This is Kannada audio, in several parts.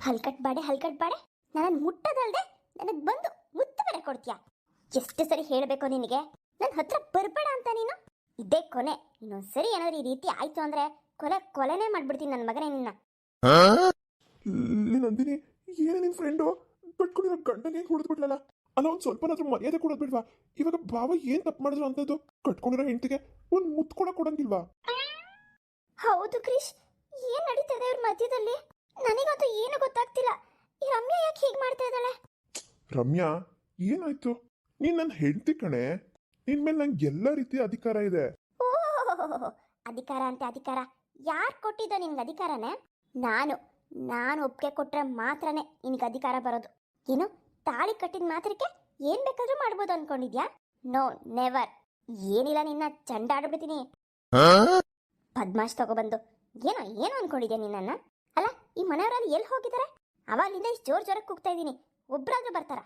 ಹಲ್ಕಟ್ ಬಾಡೆ ನನ್ನ ಮುಟ್ಟದಲ್ದೆ ನನಗೆ ಬಂದು ಮುತ್ತು ಬೇರೆ ಕೊಡ್ತೀಯಾ? ಎಷ್ಟು ಸರಿ ಹೇಳಬೇಕು ನಿನಗೆ ನನ್ನ ಹತ್ರ ಬರಬೇಡ ಅಂತ ನೀನು? ಇದೇ ಕೊನೆ. ಇನ್ನೊಂದ್ಸರಿ ಏನಾದ್ರು ಈ ರೀತಿ ಆಯ್ತು ಅಂದ್ರೆ ಕೊಲೆನೇ ಮಾಡ್ಬಿಡ್ತೀನಿ ನನ್ನ ಮಗನೇ ನಿನ್ನ. ನಂದಿನಿ, ಏನೇ ನಿನ್ ಫ್ರೆಂಡು ಕಟ್ಕೊಂಡಿರೋ ಗಂಡನಿಗೆ ಹೊಡೆದ್ಬಿಟ್ಲಲ್ಲ. ಅಲ್ಲ, ಒಂದ್ ಸ್ವಲ್ಪನಾದ್ರೂ ಮರ್ಯಾದೆ ಕೊಡೋದ್ ಬಿಡ್ವಾ? ಇವಾಗ ಬಾವ ಏನ್ ತಪ್ಪು ಮಾಡಿದ್ರು ಅಂತದ್ದು ಕಟ್ಕೊಂಡಿರೋ ಹೆಂಡತಿಗೆ ಒಂದ್ ಮುತ್ತು ಕೂಡ ಕೊಡಂಗಿಲ್ವಾ? ಹೌದು ಕ್ರಿಶ್, ಏನ್ ನಡೀತದೆ ಇವ್ರ ಮಧ್ಯದಲ್ಲಿ? ನನಗಂತೂ ಏನು ಗೊತ್ತಾಗ್ತಿಲ್ಲ. ಈ ರಮ್ಯಾ ಯಾಕೆ ಹೀಗೆ ಮಾಡ್ತಾ ಇದ್ದಾಳೆ? ರಮ್ಯಾ, ಏನಾಯ್ತು? ನೀನ್ ನನ್ನ ಹೆಂಡತಿ ಕಣೆ. ನಿನ್ ಮೇಲೆ ನಂಗೆ ಎಲ್ಲ ರೀತಿಯ ಅಧಿಕಾರ ಇದೆ. ಓಹ್, ಅಧಿಕಾರ ಅಂತೆ ಅಧಿಕಾರ? ಯಾರು ಕೊಟ್ಟಿದ್ದ ನಿನ್ಗೆ ಅಧಿಕಾರನೇ? ನಾನು ಒಪ್ಪಿಗೆ ಕೊಟ್ರೆ ಮಾತ್ರನೇ ನಿನ್ಗೆ ಅಧಿಕಾರ ಬರೋದು. ಏನು, ತಾಳಿ ಕಟ್ಟಿದ ಮಾತ್ರಕ್ಕೆ ಏನ್ ಬೇಕಾದ್ರೂ ಮಾಡ್ಬೋದು ಅನ್ಕೊಂಡಿದ್ಯಾ? No, never. ಏನಿಲ್ಲ, ನಿನ್ನ ಚಂಡಾಡ್ಬಿಡ್ತೀನಿ. ಬದ್ಮಾಶ್ ತಗೊಬಂದು ಏನೋ ಅನ್ಕೊಂಡಿದ್ಯಾ ನಿನ್ನ? ಅಲ್ಲ, ಈ ಮನೆಯವರಲ್ಲಿ ಎಲ್ಲಿ ಹೋಗಿದ್ದಾರೆ? ಅವಾಗಲಿಂದ ಇಷ್ಟು ಜೋರಾಗಿ ಕೂಗ್ತಾ ಇದ್ದೀನಿ, ಒಬ್ರಾದ್ರೂ ಬರ್ತಾರ?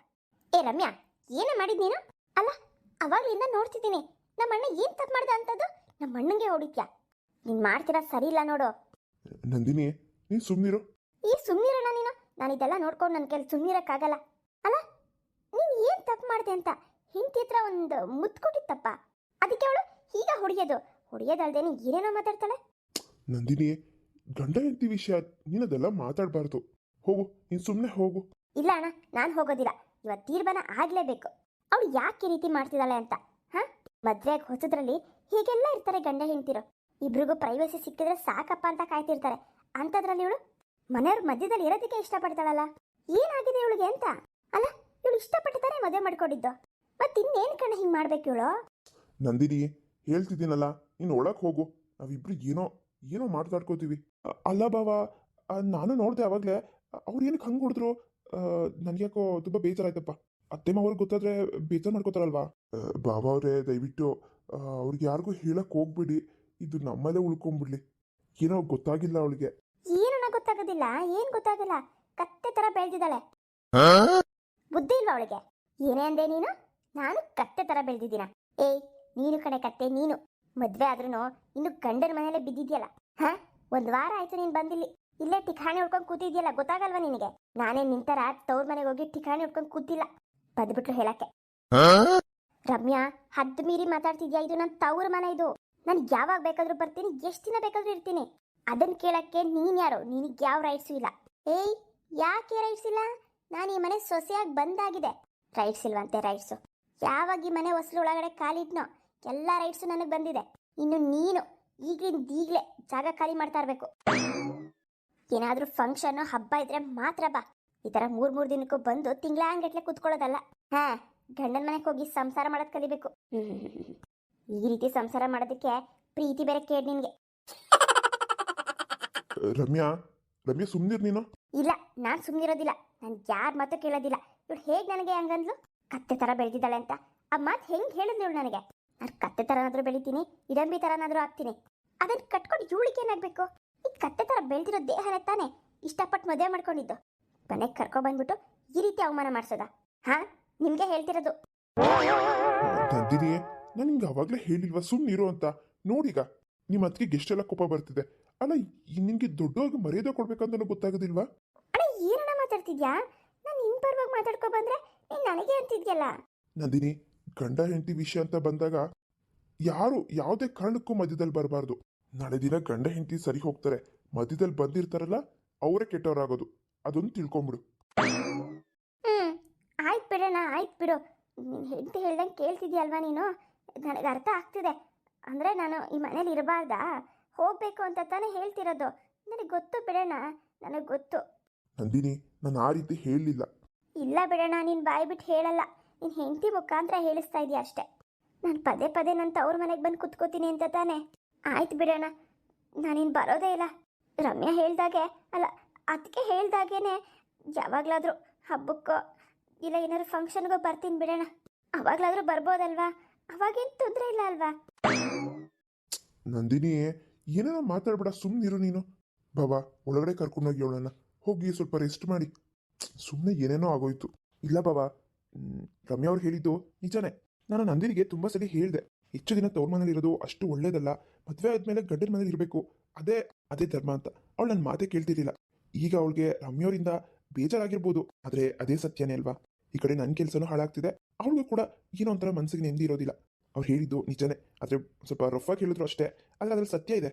ಏ ರಮ್ಯಾ, ಏನೇ ಮಾಡಿದ್ ನೀನು? ಅಲ್ಲ, ಅವಾಗಲಿಂದ ನೋಡ್ತಿದ್ದೀನಿ, ನಮ್ಮ ಅಣ್ಣ ಏನ್ ತಪ್ಪು ಮಾಡ್ದ ಅಂತದ್ದು ನಮ್ಮ ಅಣ್ಣಂಗೆ ಹೊಡಿತ್ಯಾ? ನೀನ್ ಮಾಡ್ತೀರಾ ಸರಿ ಇಲ್ಲ ನೋಡು. ನಂದಿನಿ, ನೀನ್ ಸುಮ್ನಿರು. ಈ ಸುಮ್ನಿರೋಣ ನೀನು? ನಾನು ಇದೆಲ್ಲ ನೋಡ್ಕೊಂಡು ನನ್ನ ಕೈಲಿ ಸುಮ್ನಿರಕ್ಕಾಗಲ್ಲ. ಅಲ್ಲ, ನೀನ್ ಏನ್ ತಪ್ಪು ಮಾಡ್ದೆ ಅಂತ ಹೆಂಡತಿ ಹತ್ರ ಒಂದು ಮುತ್ತು ಕೊಟ್ಟಿತ್ತಪ್ಪ, ಅದಕ್ಕೆ ಅವಳು ಈಗ ಹೊಡಿಯೋದಲ್ದೇನೆ ಏನೇನೋ ಮಾತಾಡ್ತಾಳೆ. ನಂದಿನಿ, ಗಂಡ ಹೆಂಡತಿ ವಿಷಯ ನೀನದೆಲ್ಲ ಮಾತಾಡಬಾರ್ದು. ಹೋಗು, ನೀನ್ ಸುಮ್ಮನೆ ಹೋಗು. ಇಲ್ಲ ಅಣ್ಣ, ನಾನು ಹೋಗೋದಿಲ್ಲ. ಇವತ್ತು ತೀರ್ಮಾನ ಆಗ್ಲೇಬೇಕು. ಅವಳು ಯಾಕೆ ಈ ರೀತಿ ಮಾಡ್ತಿದ್ದಾಳೆ ಅಂತ. ಮದ್ವೆಗೆ ಹೊಸದ್ರಲ್ಲಿ ಹೀಗೆಲ್ಲ ಇರ್ತಾರೆ ಗಂಡ ಹೆಂಡ್ತಿರು. ಇಬ್ರಿಗೂ ಪ್ರೈವಸಿ ಸಿಕ್ಕಿದ್ರೆ ಸಾಕಪ್ಪ ಅಂತ ಕಾಯ್ತಿರ್ತಾರೆ. ಅಂಥದ್ರಲ್ಲಿ ಇವಳು ಮನೆಯವ್ರ ಮಧ್ಯದಲ್ಲಿ ಇರೋದಕ್ಕೆ ಇಷ್ಟಪಡ್ತಾಳಲ್ಲ. ಏನಾಗಿದೆ ಇವಳಿಗೆ ಅಂತ? ಅಲ್ಲ, ಇವಳು ಇಷ್ಟಪಟ್ಟಿದ್ದಾರೆ ಮದುವೆ ಮಾಡ್ಕೊಂಡಿದ್ದು. ಮತ್ತಿನ್ನೇನು ಕಣ ಹಿಂಗೆ ಮಾಡ್ಬೇಕು ಇವಳು? ನಂದಿನಿ, ಹೇಳ್ತಿದ್ದೀನಲ್ಲ, ನೀನು ಒಳಗೆ ಹೋಗು. ನಾವಿಬ್ರು ಏನೋ ಮಾತಾಡ್ಕೋತೀವಿ. ಅಲ್ಲ ಬಾವ, ನಾನು ನೋಡಿದೆ ಅವಾಗಲೇ. ಅವ್ರು ಏನಕ್ಕೆ ಹಂಗೆ ಹೊಡೆದ್ರು? ನನಗ್ಯಾಕೋ ತುಂಬ ಬೇಜಾರಾಯ್ತಪ್ಪ. ಅತ್ತೆ ಮಾವ್ರಿಗೆ ಗೊತ್ತಾದ್ರೆ ಬೇಜಾರು ಮಾಡ್ಕೋತಾರಲ್ವಾ? ಬಾಬಾ ಅವರೇ, ದಯವಿಟ್ಟು ಅವ್ರಿಗೆ ಯಾರಿಗೂ ಹೇಳಕ್ ಹೋಗ್ಬಿಡಿ. ಇದು ನಮ್ಮಲ್ಲೇ ಉಳ್ಕೊಂಡ್ಬಿಡ್ಲಿ. ಏನೋ ಗೊತ್ತಾಗಿಲ್ಲ ಅವಳಿಗೆ. ಏನನ್ನ ಗೊತ್ತಾಗೋದಿಲ್ಲ? ಏನ್ ಗೊತ್ತಾಗಲ್ಲ? ಕತ್ತೆ ತರ ಬೆಳೆದಿದ್ದಾಳೆ. ಬುದ್ಧಿ ಇಲ್ವಾ ಅವಳಿಗೆ? ಏನೇ ಅಂದೆ ನೀನು? ನಾನು ಕತ್ತೆ ತರ ಬೆಳೆದಿದ್ದೀನ? ಏಯ್, ನೀನು ಕಡೆ ಕತ್ತೆ ನೀನು. ಮದ್ವೆ ಆದ್ರೂ ಇನ್ನು ಗಂಡನ ಮನೇಲೆ ಬಿದ್ದಿದ್ಯಲ್ಲ. ಒಂದ್ ವಾರ ಆಯ್ತು ನೀನ್ ಬಂದಿಲ್ಲಿ. ಇಲ್ಲೇ ಠಿಕಾಣಿ ಉಡ್ಕೊಂಡು ಕೂತಿದ್ಯಲ್ಲ, ಗೊತ್ತಾಗಲ್ವಾ ನಿನಗೆ? ನಾನೇ ನಿಂತರ ತವ್ರ ಮನೆಗೆ ಹೋಗಿ ಠಿಕಾಣಿ ಉಡ್ಕೊಂಡು ಕೂತಿಲ್ಲ. ಬಂದ್ಬಿಟ್ರು ಹೇಳಕ್ಕೆ. ರಮ್ಯಾ, ಹದ್ದು ಮೀರಿ ಮಾತಾಡ್ತಿದ್ಯಾ? ಇದು ನನ್ನ ತವ್ರ ಮನೆ. ಇದು ನಾನು ಯಾವಾಗ ಬೇಕಾದ್ರೂ ಬರ್ತೀನಿ, ಎಷ್ಟು ದಿನ ಬೇಕಾದ್ರೂ ಇರ್ತೀನಿ. ಅದನ್ನ ಕೇಳಕ್ಕೆ ನೀನ್ ಯಾರು? ನಿನಗೆ ಯಾವ ರೈಟ್ಸು ಇಲ್ಲ. ಏಯ್, ಯಾಕೆ ರೈಟ್ಸ್ ಇಲ್ಲ? ನಾನು ಈ ಮನೆ ಸೊಸೆಯಾಗಿ ಬಂದಾಗಿದೆ. ರೈಟ್ಸ್ ಇಲ್ವಂತೆ? ರೈಟ್ಸು ಯಾವಾಗ ಈ ಮನೆ ಹೊಸಲು ಒಳಗಡೆ ಕಾಲಿಟ್ನೋ ಎಲ್ಲ ರೈಟ್ಸು ನನಗೆ ಬಂದಿದೆ. ಇನ್ನು ನೀನು ಈಗಲೇ ಜಾಗ ಖಾಲಿ ಮಾಡ್ತಾ ಇರಬೇಕು. ಏನಾದರೂ ಫಂಕ್ಷನ್ನು ಹಬ್ಬ ಇದ್ರೆ ಮಾತ್ರ ಬಾ. ಈ ಥರ ಮೂರು ದಿನಕ್ಕೂ ಬಂದು ತಿಂಗಳಾಂಗಟ್ಲೆ ಕೂತ್ಕೊಳ್ಳೋದಲ್ಲ. ಗಂಡನ ಮನೆಗೆ ಹೋಗಿ ಸಂಸಾರ ಮಾಡೋದು ಕಲಿಬೇಕು. ಈ ರೀತಿ ಸಂಸಾರ ಮಾಡೋದಕ್ಕೆ ಪ್ರೀತಿ ಬೇರೆ ಕೇಳಿ ನಿನ್ಗೆ. ರಮ್ಯಾ, ಸುಮ್ನಿರ್ ನೀನು. ಇಲ್ಲ, ನಾನು ಸುಮ್ಮನಿರೋದಿಲ್ಲ. ನಾನು ಯಾರ ಮಾತು ಕೇಳೋದಿಲ್ಲ. ಇವಳು ಹೇಗೆ ನನಗೆ ಹಂಗಂದ್ಲು? ಕತ್ತೆ ಥರ ಬೆಳೆದಿದ್ದಾಳೆ ಅಂತ. ಆ ಮಾತು ಹೆಂಗೆ ಹೇಳಿದ್ಲು ಇವಳು ನನಗೆ? ನಾನು ಕತ್ತೆ ಥರನಾದ್ರೂ ಬೆಳಿತೀನಿ, ಇಡಂಬಿ ಥರನಾದ್ರೂ ಆಗ್ತೀನಿ. ಅದನ್ನು ಕಟ್ಕೊಂಡು ಇವಳಿಗೆ ಏನಾಗಬೇಕು? ಈ ಕತ್ತೆ ಥರ ಬೆಳೆದಿರೋ ದೇಹನೇ ತಾನೇ ಇಷ್ಟಪಟ್ಟು ಮದುವೆ ಮಾಡ್ಕೊಂಡಿದ್ದು. ಮನೆಗೆ ಕರ್ಕೊಬಂದ್ಬಿಟ್ಟು ಈ ರೀತಿ ಅವಮಾನ ಮಾಡಿಸೋದ? ನಿಮಗೆ ಹೇಳ್ತಿರೋದು. ನಂದಿನಿ, ನಾನು ನಿಮ್ಗೆ ಅವಾಗಲೇ ಹೇಳಿಲ್ವಾ ಸುಮ್ಮನಿರು ಅಂತ? ನೋಡೀಗ ನಿಮ್ಮ ಅತ್ತಿಗೆ ಎಷ್ಟೆಲ್ಲ ಕೋಪ ಬರ್ತಿದೆ. ಅಲ್ಲ, ನಿನ್ಗೆ ದೊಡ್ಡವ್ರಿಗೆ ಮರ್ಯಾದೆ ಕೊಡ್ಬೇಕಂತ ಗೊತ್ತಾಗೋದಿಲ್ವಾ? ಅಣ್ಣ, ಏನಣ್ಣ ಮಾತಾಡ್ತಿದ್ಯಾ? ನಾನು ನಿನ್ ಪರವಾಗಿ ಮಾತಾಡ್ಕೊ ಬಂದ್ರೆ ನೀನ್ ನನಗೆ ಅಂತಿದ್ಯಲ್ಲ. ನಂದಿನಿ, ಗಂಡ ಹೆಂಡತಿ ವಿಷಯ ಅಂತ ಬಂದಾಗ ಯಾರು ಯಾವುದೇ ಕಾರಣಕ್ಕೂ ಮಧ್ಯದಲ್ಲಿ ಬರಬಾರ್ದು. ನಾಳೆ ದಿನ ಗಂಡ ಹೆಂಡತಿ ಸರಿ ಹೋಗ್ತಾರೆ, ಮಧ್ಯದಲ್ಲಿ ಬಂದಿರ್ತಾರಲ್ಲ ಅವರೇ ಕೆಟ್ಟವರಾಗೋದು. ಅದೊಂದು ತಿಳ್ಕೊಂಬಿಡು. ಆಯ್ತು ಬಿಡೋಣ, ಆಯ್ತು ಬಿಡು. ಹೆಂಡತಿ ಹೇಳ್ದಂಗೆ ಕೇಳ್ತಿದ್ಯಲ್ವಾ ನೀನು? ನನಗೆ ಅರ್ಥ ಆಗ್ತಿದೆ. ಅಂದರೆ ನಾನು ಈ ಮನೇಲಿ ಇರಬಾರ್ದಾ? ಹೋಗ್ಬೇಕು ಅಂತ ತಾನೇ ಹೇಳ್ತಿರೋದು. ನನಗೆ ಗೊತ್ತು ಬಿಡೋಣ, ನನಗೆ ಗೊತ್ತು. ನಂದಿನಿ, ನಾನು ಆ ರೀತಿ ಹೇಳಲಿಲ್ಲ. ಇಲ್ಲ ಬಿಡೋಣ, ನೀನು ಬಾಯಿ ಬಿಟ್ಟು ಹೇಳಲ್ಲ. ನೀನು ಹೆಂಡತಿ ಮುಖಾಂತರ ಹೇಳಿಸ್ತಾ ಇದೀಯ ಅಷ್ಟೇ. ನಾನು ಪದೇ ನನ್ನ ತವ್ರ ಮನೆಗೆ ಬಂದು ಕುತ್ಕೋತೀನಿ ಅಂತ ತಾನೇ? ಆಯ್ತು ಬಿಡೋಣ, ನಾನಿನ್ನು ಬರೋದೇ ಇಲ್ಲ. ರಮ್ಯಾ ಹೇಳ್ದಾಗೆ, ಅಲ್ಲ ಅದಕ್ಕೆ ಹೇಳ್ದಾಗೇನೆ ಯಾವಾಗಲಾದರೂ ಹಬ್ಬಕ್ಕೋ ಇಲ್ಲ ಏನಾದ್ರು ಫಂಕ್ಷನ್ಗೋ ಬರ್ತೀನಿ ಬಿಡೋಣ. ಅವಾಗಲಾದರೂ ಬರ್ಬೋದಲ್ವಾ? ಅವಾಗೇನು ತೊಂದರೆ ಇಲ್ಲ ಅಲ್ವಾ? ನಂದಿನಿ, ಏನೇನೋ ಮಾತಾಡ್ಬೇಡ, ಸುಮ್ಮನಿರು ನೀನು. ಬಾಬಾ, ಒಳಗಡೆ ಕರ್ಕೊಂಡೋಗಿ ಅವಳನ್ನ. ಹೋಗಿ ಸ್ವಲ್ಪ ರೆಸ್ಟ್ ಮಾಡಿ. ಸುಮ್ಮನೆ ಏನೇನೋ ಆಗೋಯ್ತು. ಇಲ್ಲ ಬಾಬಾ, ರಮ್ಯಾ ಅವ್ರು ಹೇಳಿದ್ದು ನಿಜಾನೇ. ನಾನು ನಂದಿನಿಗೆ ತುಂಬ ಸಲ ಹೇಳಿದೆ, ಹೆಚ್ಚು ದಿನ ತವ್ರ ಮನೇಲಿ ಇರೋದು ಅಷ್ಟು ಒಳ್ಳೇದಲ್ಲ, ಮದುವೆ ಆದಮೇಲೆ ಗಂಡನ ಮನೇಲಿ ಇರಬೇಕು, ಅದೇ ಧರ್ಮ ಅಂತ. ಅವಳು ನನ್ನ ಮಾತೇ ಕೇಳ್ತಿರ್ಲಿಲ್ಲ. ಈಗ ಅವಳಿಗೆ ರಮ್ಯವ್ರಿಂದ ಬೇಜಾರಾಗಿರ್ಬೋದು, ಆದರೆ ಅದೇ ಸತ್ಯನೇ ಅಲ್ವಾ? ಈ ಕಡೆ ನನ್ನ ಕೆಲಸನೂ ಹಾಳಾಗ್ತಿದೆ, ಅವ್ರಿಗೂ ಕೂಡ ಏನೋ ಒಂಥರ ಮನಸ್ಸಿಗೆ ನೆಮ್ಮದಿ ಇರೋದಿಲ್ಲ. ಅವ್ರು ಹೇಳಿದ್ದು ನಿಜನೇ, ಆದರೆ ಸ್ವಲ್ಪ ರಫಾಗಿ ಹೇಳಿದ್ರು ಅಷ್ಟೇ, ಆದರೆ ಅದ್ರಲ್ಲಿ ಸತ್ಯ ಇದೆ.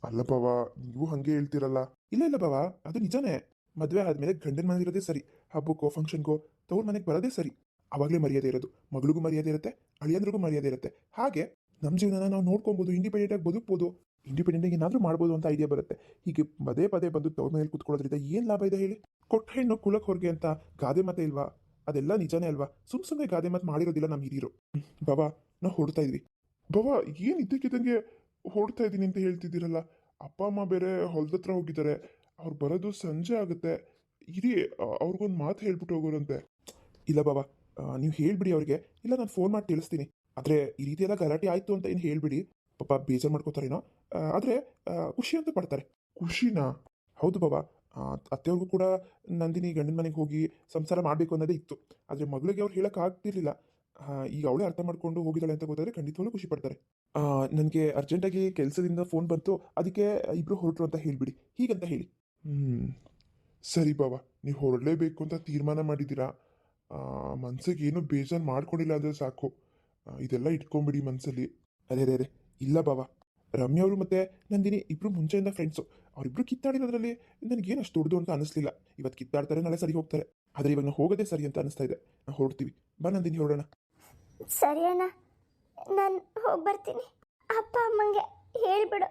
ಅಲ್ಲ ಬಾವ, ನೀವು ಹಂಗೆ ಹೇಳ್ತೀರಲ್ಲ. ಇಲ್ಲ ಇಲ್ಲ ಬಾವ, ಅದು ನಿಜನೇ. ಮದುವೆ ಆದ್ಮೇಲೆ ಗಂಡನ ಮನೆ ಇರೋದೇ ಸರಿ, ಹಬ್ಬಕ್ಕೋ ಫಂಕ್ಷನ್ಗೋ ತವ್ರ ಮನೆಗೆ ಬರೋದೇ ಸರಿ. ಅವಾಗಲೇ ಮರ್ಯಾದೆ ಇರೋದು, ಮಗಳಿಗೂ ಮರ್ಯಾದೆ ಇರುತ್ತೆ, ಅಳಿಯಂದ್ರಿಗೂ ಮರ್ಯಾದೆ ಇರುತ್ತೆ. ಹಾಗೆ ನಮ್ಮ ಜೀವನನ ನಾವು ನೋಡ್ಕೊಬೋದು, ಇಂಡಿಪೆಂಡೆಂಟ್ ಆಗಿ ಬದುಕ್ಬೋದು, ಇಂಡಿಪೆಂಡೆಂಟ್ ಆಗಿ ಏನಾದರೂ ಮಾಡ್ಬೋದು ಅಂತ ಐಡಿಯಾ ಬರುತ್ತೆ. ಹೀಗೆ ಪದೇ ಪದೇ ಬಂದು ತವ್ರ ಮನೇಲಿ ಕೂತ್ಕೊಳ್ಳೋದ್ರಿಂದ ಏನು ಲಾಭ ಇದೆ ಹೇಳಿ? ಕೊಟ್ಟ ಹೆಣ್ಣು ಕುಲಕ್ಕೆ ಹೊರಗೆ ಅಂತ ಗಾದೆ ಮಾತೆ ಇಲ್ವಾ? ಅದೆಲ್ಲ ನಿಜನೇ ಅಲ್ವಾ? ಸುಮ್ಮನೆ ಗಾದೆ ಮಾತು ಮಾಡಿರೋದಿಲ್ಲ ನಮ್ಮ ಹಿರಿಯರು. ಬಾಬಾ, ನಾವು ಹೊಡ್ತಾ ಇದ್ವಿ. ಬಾಬಾ, ಏನು ಇದ್ದಕ್ಕಿದ್ದಂಗೆ ಹೊಡ್ತಾ ಇದ್ದೀನಿ ಅಂತ ಹೇಳ್ತಿದ್ದೀರಲ್ಲ? ಅಪ್ಪ ಅಮ್ಮ ಬೇರೆ ಹೊಲದ ಹತ್ರ ಹೋಗಿದ್ದಾರೆ, ಅವ್ರು ಬರೋದು ಸಂಜೆ ಆಗುತ್ತೆ. ಇರಿ, ಅವ್ರಿಗೊಂದು ಮಾತು ಹೇಳ್ಬಿಟ್ಟು ಹೋಗೋರಂತೆ. ಇಲ್ಲ ಬಾಬಾ, ನೀವು ಹೇಳ್ಬಿಡಿ ಅವ್ರಿಗೆ, ಇಲ್ಲ ನಾನು ಫೋನ್ ಮಾಡಿ ತಿಳಿಸ್ತೀನಿ. ಆದರೆ ಈ ರೀತಿ ಎಲ್ಲ ಗಲಾಟೆ ಆಯಿತು ಅಂತ ಏನು ಹೇಳ್ಬಿಡಿ, ಪಾಪ ಬೇಜಾರು ಮಾಡ್ಕೋತಾರೇನೋ. ಆದರೆ ಖುಷಿ ಅಂತೂ ಪಡ್ತಾರೆ. ಖುಷಿನಾ? ಹೌದು ಬಾಬಾ. ಅತ್ತೆಯವ್ರಿಗೂ ಕೂಡ ನಂದಿನಿ ಗಂಡನ ಮನೆಗೆ ಹೋಗಿ ಸಂಸಾರ ಮಾಡಬೇಕು ಅನ್ನೋದೇ ಇತ್ತು. ಆದರೆ ಮಗಳಿಗೆ ಅವ್ರು ಹೇಳೋಕ್ಕಾಗ್ತಿರ್ಲಿಲ್ಲ. ಈಗ ಅವಳೇ ಅರ್ಥ ಮಾಡ್ಕೊಂಡು ಹೋಗಿದ್ದಾಳೆ ಅಂತ ಗೊತ್ತಾದರೆ ಖಂಡಿತವಾಗ್ಲೂ ಖುಷಿ ಪಡ್ತಾರೆ. ನನಗೆ ಅರ್ಜೆಂಟಾಗಿ ಕೆಲಸದಿಂದ ಫೋನ್ ಬಂತು, ಅದಕ್ಕೆ ಇಬ್ಬರು ಹೊರಟರು ಅಂತ ಹೇಳಿಬಿಡಿ, ಹೀಗಂತ ಹೇಳಿ. ಸರಿ ಬಾಬಾ, ನೀವು ಹೊರಡಲೇಬೇಕು ಅಂತ ತೀರ್ಮಾನ ಮಾಡಿದ್ದೀರಾ. ಮನ್ಸಿಗೆ ಏನು ಬೇಜಾರು ಮಾಡ್ಕೊಂಡಿಲ್ಲ ಅಂದರೆ ಸಾಕು. ಇದೆಲ್ಲ ಇಟ್ಕೊಂಬಿಡಿ ಮನಸ್ಸಲ್ಲಿ. ಅದೇ ಇಲ್ಲ ಬಾಬಾ, ರಮ್ಯಾ ಅವರು ಮತ್ತು ನಂದಿನಿ ಇಬ್ಬರು ಮುಂಚೆಯಿಂದ ಫ್ರೆಂಡ್ಸು. ಅವರಿಬ್ಬರು ಕಿತ್ತಾಡಿರೋದ್ರಲ್ಲಿ ನನಗೇನು ಅಷ್ಟು ದೊಡ್ಡದು ಅಂತ ಅನಿಸ್ಲಿಲ್ಲ. ಇವತ್ತು ಕಿತ್ತಾಡ್ತಾರೆ, ನಾಳೆ ಸರಿ ಹೋಗ್ತಾರೆ. ಆದರೆ ಇವಾಗ ನಾವು ಹೋಗೋದೇ ಸರಿ ಅಂತ ಅನಿಸ್ತಾ ಇದೆ. ನಾವು ಹೊರಡ್ತೀವಿ. ಬಾ ನಂದಿನಿ, ಹೊರಡೋಣ. ಸರಿ ಅಣ್ಣ, ನಾನು ಹೋಗಿ ಬರ್ತೀನಿ. ಅಪ್ಪ ಅಮ್ಮಂಗೆ ಹೇಳ್ಬಿಡು.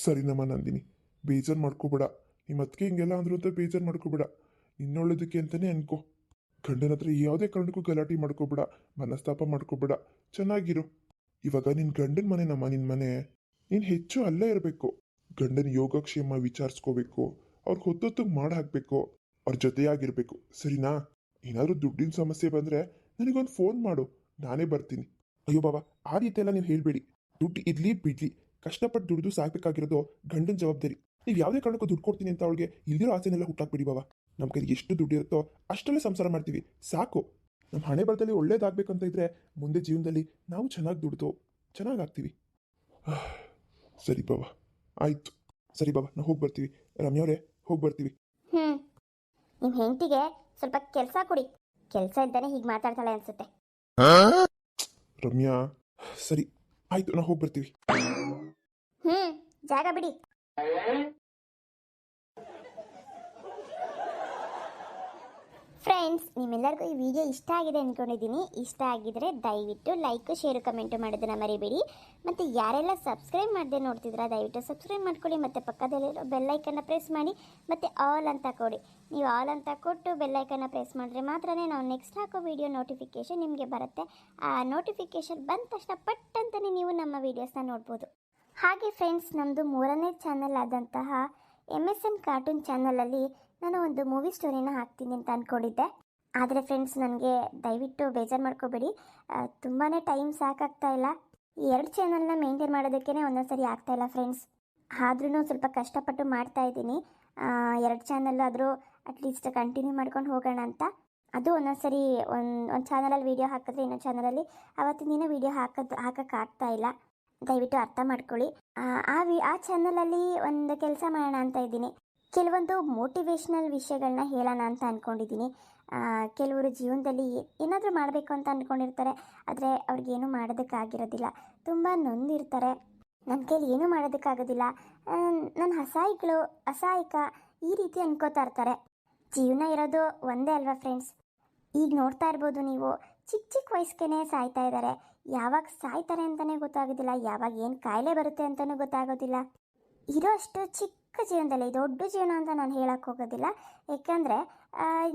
ಸರಿನಮ್ಮ ನಂದಿನಿ, ಬೇಜಾರು ಮಾಡ್ಕೋಬೇಡ. ನಿಮ್ಮ ಅತ್ತಿಗೆ ಹಿಂಗೆಲ್ಲ ಅಂದ್ರು ಅಂತ ಬೇಜಾರು ಮಾಡ್ಕೋಬೇಡ. ನಿನ್ನೊಳ್ಳೇದಕ್ಕೆ ಅಂತಲೇ ಅನ್ಕೋ. ಗಂಡನ ಹತ್ರ ಯಾವುದೇ ಕಾರಣಕ್ಕೂ ಗಲಾಟೆ ಮಾಡ್ಕೋಬೇಡ, ಮನಸ್ತಾಪ ಮಾಡ್ಕೋಬೇಡ, ಚೆನ್ನಾಗಿರು. ಇವಾಗ ನಿನ್ನ ಗಂಡನ ಮನೆ ನಮ್ಮ ನಿನ್ನ ಮನೆ, ನೀನು ಹೆಚ್ಚು ಅಲ್ಲೇ ಇರಬೇಕು. ಗಂಡನ ಯೋಗಕ್ಷೇಮ ವಿಚಾರಿಸ್ಕೋಬೇಕು, ಅವ್ರು ಹೊತ್ತೊತ್ತಿಗೆ ಮಾಡಿ ಹಾಕಬೇಕು, ಅವ್ರ ಜೊತೆಯಾಗಿರ್ಬೇಕು. ಸರಿನಾ? ಏನಾದರೂ ದುಡ್ಡಿನ ಸಮಸ್ಯೆ ಬಂದರೆ ನನಗೊಂದು ಫೋನ್ ಮಾಡು, ನಾನೇ ಬರ್ತೀನಿ. ಅಯ್ಯೋ ಬಾಬಾ, ಆ ರೀತಿ ಎಲ್ಲ ನೀವು ಹೇಳಬೇಡಿ. ದುಡ್ಡು ಇರಲಿ ಬಿಡಲಿ, ಕಷ್ಟಪಟ್ಟು ದುಡ್ದು ಸಾಕಬೇಕಾಗಿರೋದು ಗಂಡನ ಜವಾಬ್ದಾರಿ. ನೀವು ಯಾವುದೇ ಕಾರಣಕ್ಕೂ ದುಡ್ಡು ಕೊಡ್ತೀನಿ ಅಂತ ಅವಳಿಗೆ ಇಲ್ದಿರೋ ಆಸೆನೆಲ್ಲ ಹುಟ್ಟಾಕ್ಬಿಡಿ ಬಾಬಾ. ನಮ್ಮ ಕೈಲಿ ಎಷ್ಟು ದುಡ್ಡು ಇರುತ್ತೋ ಅಷ್ಟಲ್ಲೇ ಸಂಸಾರ ಮಾಡ್ತೀವಿ, ಸಾಕು. ನಮ್ಮ ಹಣೆ ಬರದಲ್ಲಿ ಒಳ್ಳೇದಾಗಬೇಕಂತ ಇದ್ರೆ ಮುಂದೆ ಜೀವನದಲ್ಲಿ ನಾವು ಚೆನ್ನಾಗಿ ದುಡ್ದು ಚೆನ್ನಾಗಾಗ್ತೀವಿ. ಸರಿ ಬಾಬಾ, ಆಯಿತು. ಸರಿ ಬಾಬಾ, ನಾವು ಹೋಗಿ ಬರ್ತೀವಿ. ರಮ್ಯಾವ್ರೆ, ಹೋಗಿ ಬರ್ತೀವಿ. ನಿಮ್ಮ ಹೆಂಡತಿಗೆ ಸ್ವಲ್ಪ ಕೆಲಸ ಕೊಡಿ. ಕೆಲಸ ಇದ್ದಾನೆ ಹೀಗೆ ಮಾತಾಡ್ತಾಳೆ ಅನ್ಸುತ್ತೆ. ರಮ್ಯಾ, ಸರಿ ಆಯಿತು, ನಾವು ಹೋಗಿ ಬರ್ತೀವಿ. ಜಾಗ ಬಿಡಿ. ಫ್ರೆಂಡ್ಸ್, ನಿಮ್ಮೆಲ್ಲರಿಗೂ ಈ ವಿಡಿಯೋ ಇಷ್ಟ ಆಗಿದೆ ಅಂದ್ಕೊಂಡಿದ್ದೀನಿ. ಇಷ್ಟ ಆಗಿದ್ರೆ ದಯವಿಟ್ಟು ಲೈಕ್, ಶೇರು, ಕಮೆಂಟು ಮಾಡೋದನ್ನ ಮರಿಬೇಡಿ. ಮತ್ತು ಯಾರೆಲ್ಲ ಸಬ್ಸ್ಕ್ರೈಬ್ ಮಾಡದೆ ನೋಡ್ತಿದ್ದೀರಾ ದಯವಿಟ್ಟು ಸಬ್ಸ್ಕ್ರೈಬ್ ಮಾಡ್ಕೊಳ್ಳಿ. ಮತ್ತು ಪಕ್ಕದಲ್ಲಿರೋ ಬೆಲ್ಲೈಕನ್ನ ಪ್ರೆಸ್ ಮಾಡಿ ಮತ್ತು ಆಲ್ ಅಂತ ಕೊಡಿ. ನೀವು ಆಲ್ ಅಂತ ಕೊಟ್ಟು ಬೆಲ್ಲೈಕನ್ನ ಪ್ರೆಸ್ ಮಾಡಿದ್ರೆ ಮಾತ್ರ ನಾವು ನೆಕ್ಸ್ಟ್ ಹಾಕೋ ವಿಡಿಯೋ ನೋಟಿಫಿಕೇಷನ್ ನಿಮಗೆ ಬರುತ್ತೆ. ಆ ನೋಟಿಫಿಕೇಷನ್ ಬಂದ ತಕ್ಷಣ ಪಟ್ಟಂತಲೇ ನೀವು ನಮ್ಮ ವೀಡಿಯೋಸ್ನ ನೋಡ್ಬೋದು. ಹಾಗೆ ಫ್ರೆಂಡ್ಸ್, ನಮ್ಮದು 3ನೇ ಚಾನಲ್ ಆದಂತಹ MSN ಕಾರ್ಟೂನ್ ಚಾನಲಲ್ಲಿ ನಾನು ಒಂದು ಮೂವಿ ಸ್ಟೋರಿನ ಹಾಕ್ತೀನಿ ಅಂತ ಅಂದ್ಕೊಂಡಿದ್ದೆ. ಆದರೆ ಫ್ರೆಂಡ್ಸ್, ನನಗೆ ದಯವಿಟ್ಟು ಬೇಜಾರು ಮಾಡ್ಕೋಬೇಡಿ, ತುಂಬಾ ಟೈಮ್ ಸಾಕಾಗ್ತಾ ಇಲ್ಲ. ಈ 2 ಚಾನಲ್ನ ಮೇಂಟೈನ್ ಮಾಡೋದಕ್ಕೇ ಒಂದೊಂದು ಸರಿ ಆಗ್ತಾಯಿಲ್ಲ ಫ್ರೆಂಡ್ಸ್. ಆದ್ರೂ ಸ್ವಲ್ಪ ಕಷ್ಟಪಟ್ಟು ಮಾಡ್ತಾ ಇದ್ದೀನಿ. 2 ಚಾನಲ್ ಆದರೂ ಅಟ್ಲೀಸ್ಟ್ ಕಂಟಿನ್ಯೂ ಮಾಡ್ಕೊಂಡು ಹೋಗೋಣ ಅಂತ. ಅದು ಒಂದೊಂದು ಸರಿ ಒಂದು ಚಾನಲಲ್ಲಿ ವೀಡಿಯೋ ಹಾಕಿದ್ರೆ ಇನ್ನೊಂದು ಚಾನಲಲ್ಲಿ ಅವತ್ತಿನ ದಿನ ವೀಡಿಯೋ ಹಾಕೋಕ್ಕಾಗ್ತಾ ಇಲ್ಲ. ದಯವಿಟ್ಟು ಅರ್ಥ ಮಾಡ್ಕೊಳ್ಳಿ. ಆ ಚಾನಲಲ್ಲಿ ಒಂದು ಕೆಲಸ ಮಾಡೋಣ ಅಂತ ಇದ್ದೀನಿ. ಕೆಲವೊಂದು ಮೋಟಿವೇಶ್ನಲ್ ವಿಷಯಗಳನ್ನ ಹೇಳೋಣ ಅಂತ ಅಂದ್ಕೊಂಡಿದ್ದೀನಿ. ಕೆಲವರು ಜೀವನದಲ್ಲಿ ಏನಾದರೂ ಮಾಡಬೇಕು ಅಂತ ಅಂದ್ಕೊಂಡಿರ್ತಾರೆ, ಆದರೆ ಅವ್ರಿಗೇನು ಮಾಡೋದಕ್ಕಾಗಿರೋದಿಲ್ಲ. ತುಂಬ ನೊಂದಿರ್ತಾರೆ, ನನ್ನ ಕೈಲಿ ಏನೂ ಮಾಡೋದಕ್ಕಾಗೋದಿಲ್ಲ, ನನ್ನ ಅಸಹಾಯಕ ಈ ರೀತಿ ಅನ್ಕೋತಾ ಇರ್ತಾರೆ. ಜೀವನ ಇರೋದು ಒಂದೇ ಅಲ್ವಾ ಫ್ರೆಂಡ್ಸ್? ಈಗ ನೋಡ್ತಾ ಇರ್ಬೋದು ನೀವು, ಚಿಕ್ಕ ವಯಸ್ಸಿಗೆ ಸಾಯ್ತಾ ಇದ್ದಾರೆ. ಯಾವಾಗ ಸಾಯ್ತಾರೆ ಅಂತಲೇ ಗೊತ್ತಾಗೋದಿಲ್ಲ, ಯಾವಾಗ ಏನು ಕಾಯಿಲೆ ಬರುತ್ತೆ ಅಂತಲೂ ಗೊತ್ತಾಗೋದಿಲ್ಲ. ಇರೋ ಅಷ್ಟು ಚಿಕ್ಕ ಜೀವನದಲ್ಲಿ ದೊಡ್ಡ ಜೀವನ ಅಂತ ನಾನು ಹೇಳಕ್ಕೆ ಹೋಗೋದಿಲ್ಲ. ಯಾಕಂದರೆ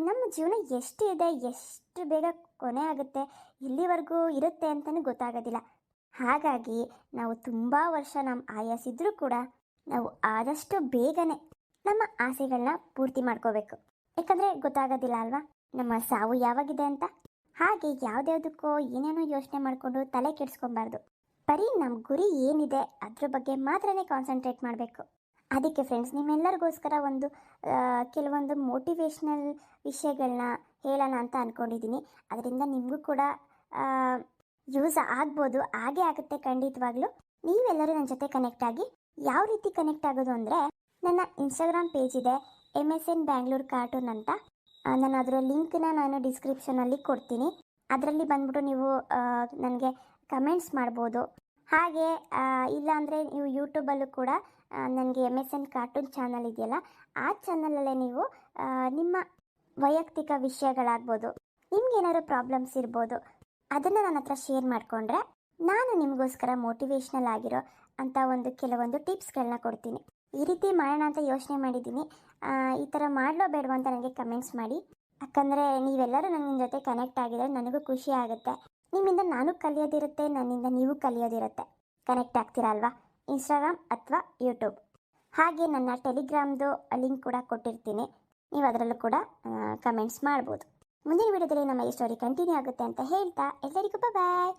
ನಮ್ಮ ಜೀವನ ಎಷ್ಟು ಇದೆ, ಎಷ್ಟು ಬೇಗ ಕೊನೆ ಆಗುತ್ತೆ, ಇಲ್ಲಿವರೆಗೂ ಇರುತ್ತೆ ಅಂತಲೂ ಗೊತ್ತಾಗೋದಿಲ್ಲ. ಹಾಗಾಗಿ ನಾವು ತುಂಬ ವರ್ಷ ನಮ್ಮ ಆಯಸ್ಸಿದ್ರೂ ಕೂಡ ನಾವು ಆದಷ್ಟು ಬೇಗನೆ ನಮ್ಮ ಆಸೆಗಳನ್ನ ಪೂರ್ತಿ ಮಾಡ್ಕೋಬೇಕು. ಯಾಕಂದರೆ ಗೊತ್ತಾಗೋದಿಲ್ಲ ಅಲ್ವಾ ನಮ್ಮ ಸಾವು ಯಾವಾಗಿದೆ ಅಂತ. ಹಾಗೆ ಯಾವುದ್ಯಾವುದಕ್ಕೋ ಏನೇನೋ ಯೋಚನೆ ಮಾಡಿಕೊಂಡು ತಲೆ ಕೆಡಿಸ್ಕೊಬಾರ್ದು. ಬರೀ ನಮ್ಮ ಗುರಿ ಏನಿದೆ ಅದ್ರ ಬಗ್ಗೆ ಮಾತ್ರನೇ ಕಾನ್ಸಂಟ್ರೇಟ್ ಮಾಡಬೇಕು. ಅದಕ್ಕೆ ಫ್ರೆಂಡ್ಸ್, ನಿಮ್ಮೆಲ್ಲರಿಗೋಸ್ಕರ ಕೆಲವೊಂದು ಮೋಟಿವೇಶ್ನಲ್ ವಿಷಯಗಳನ್ನ ಹೇಳೋಣ ಅಂತ ಅಂದ್ಕೊಂಡಿದ್ದೀನಿ. ಅದರಿಂದ ನಿಮಗೂ ಕೂಡ ಯೂಸ್ ಆಗ್ಬೋದು, ಹಾಗೇ ಆಗುತ್ತೆ ಖಂಡಿತವಾಗ್ಲೂ. ನೀವೆಲ್ಲರೂ ನನ್ನ ಜೊತೆ ಕನೆಕ್ಟ್ ಆಗಿ. ಯಾವ ರೀತಿ ಕನೆಕ್ಟ್ ಆಗೋದು ಅಂದರೆ, ನನ್ನ ಇನ್ಸ್ಟಾಗ್ರಾಮ್ ಪೇಜ್ ಇದೆ, MSN ಬ್ಯಾಂಗ್ಳೂರ್ ಕಾರ್ಟೂನ್ ಅಂತ. ನಾನು ಅದರ ಲಿಂಕ್ನ ನಾನು ಡಿಸ್ಕ್ರಿಪ್ಷನಲ್ಲಿ ಕೊಡ್ತೀನಿ. ಅದರಲ್ಲಿ ಬಂದ್ಬಿಟ್ಟು ನೀವು ನನಗೆ ಕಮೆಂಟ್ಸ್ ಮಾಡ್ಬೋದು. ಹಾಗೆ ಇಲ್ಲಾಂದರೆ ನೀವು ಯೂಟ್ಯೂಬಲ್ಲೂ ಕೂಡ ನನಗೆ MSN ಕಾರ್ಟೂನ್ ಚಾನಲ್ ಇದೆಯಲ್ಲ, ಆ ಚಾನಲಲ್ಲೇ ನೀವು ನಿಮ್ಮ ವೈಯಕ್ತಿಕ ವಿಷಯಗಳಾಗ್ಬೋದು, ನಿಮ್ಗೇನಾದ್ರು ಪ್ರಾಬ್ಲಮ್ಸ್ ಇರ್ಬೋದು, ಅದನ್ನು ನನ್ನ ಹತ್ರ ಶೇರ್ ಮಾಡಿಕೊಂಡ್ರೆ ನಾನು ನಿಮಗೋಸ್ಕರ ಮೋಟಿವೇಶ್ನಲ್ ಆಗಿರೋ ಅಂಥ ಕೆಲವೊಂದು ಟಿಪ್ಸ್ಗಳನ್ನ ಕೊಡ್ತೀನಿ. ಈ ರೀತಿ ಮಾಡೋಣ ಅಂತ ಯೋಚನೆ ಮಾಡಿದ್ದೀನಿ. ಈ ಥರ ಮಾಡಲೋ ಬೇಡವೋ ಅಂತ ನನಗೆ ಕಮೆಂಟ್ಸ್ ಮಾಡಿ. ಯಾಕಂದರೆ ನೀವೆಲ್ಲರೂ ನನ್ನ ಜೊತೆ ಕನೆಕ್ಟ್ ಆಗಿದ್ರೆ ನನಗೂ ಖುಷಿ ಆಗುತ್ತೆ. ನಿಮ್ಮಿಂದ ನಾನು ಕಲಿಯೋದಿರುತ್ತೆ, ನನ್ನಿಂದ ನೀವು ಕಲಿಯೋದಿರುತ್ತೆ. ಕನೆಕ್ಟ್ ಆಗ್ತೀರಾ ಅಲ್ವಾ? ಇನ್ಸ್ಟಾಗ್ರಾಮ್ ಅಥವಾ ಯೂಟ್ಯೂಬ್. ಹಾಗೆ ನನ್ನ ಟೆಲಿಗ್ರಾಮ್ದು ಲಿಂಕ್ ಕೂಡ ಕೊಟ್ಟಿರ್ತೀನಿ. ನೀವು ಅದರಲ್ಲೂ ಕೂಡ ಕಮೆಂಟ್ಸ್ ಮಾಡ್ಬೋದು. ಮುಂದಿನ ವಿಡಿಯೋದಲ್ಲಿ ನಮ್ಮ ಈ ಸ್ಟೋರಿ ಕಂಟಿನ್ಯೂ ಆಗುತ್ತೆ ಅಂತ ಹೇಳ್ತಾ ಎಲ್ಲರಿಗೂ ಬಾಯ್.